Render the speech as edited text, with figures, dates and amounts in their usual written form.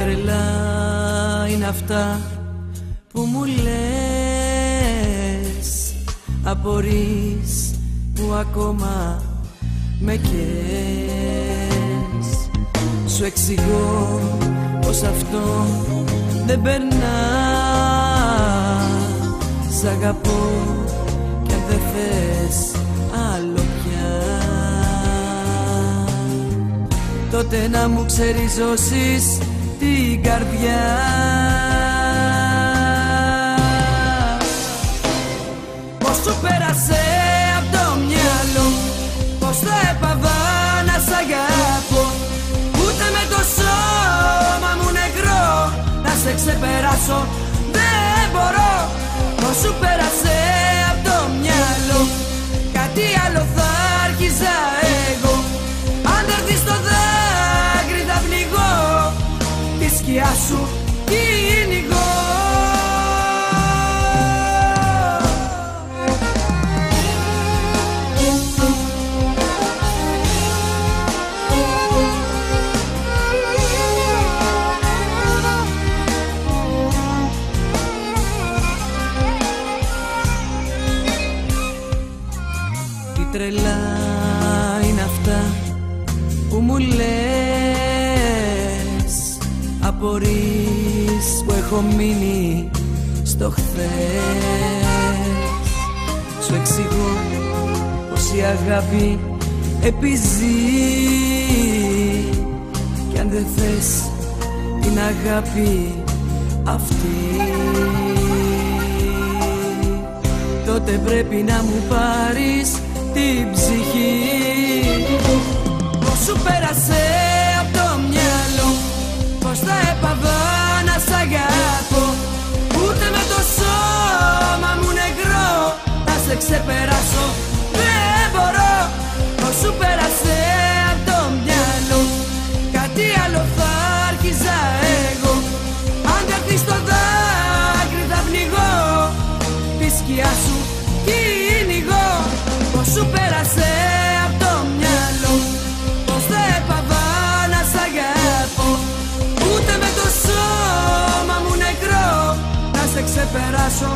τρελά είναι αυτά που μου λες. Απορείς που ακόμα με καις. Σου εξηγώ πως αυτό δεν περνά. Σ' αγαπώ κι αν δεν θες άλλο πια, τότε να μου ξεριζώσεις την καρδιά. Πώς σου πέρασε απ' το μυαλό, πως θα έπαβα να σ' αγαπώ. Ούτε με το σώμα μου νεκρό να σε ξεπεράσω δεν μπορώ. Πώς σου πέρασε απ' το μυαλό, κάτι άλλο θα άρχιζα εγώ. Αν δεν έρθεις στο δάκρυ θα πνιγώ, τη σκιά σου κυνηγώ. Τρελά είναι αυτά που μου λες. Απορείς που έχω μείνει στο χθες. Σου εξηγώ πως η αγάπη επιζεί, κι αν δεν θες την αγάπη αυτή, τότε πρέπει να μου πάρεις την ψυχή. Πώς σου πέρασε απ' το μυαλό, πως θα έπαβα να σ' αγαπώ. Ούτε με το σώμα μου νεκρό να σε ξεπεράσω δεν μπορώ. Πώς σου πέρασε απ' το μυαλό, κάτι άλλο θα άρχιζα εγώ. Αν δεν έρθεις στο δάκρυ θα πνιγώ, τη σκιά σου κυνηγώ. Πώς σου πέρασε απ' το μυαλό, πως θα έπαβα να σ' αγαπώ. Ούτε με το σώμα μου νεκρό να σε ξεπεράσω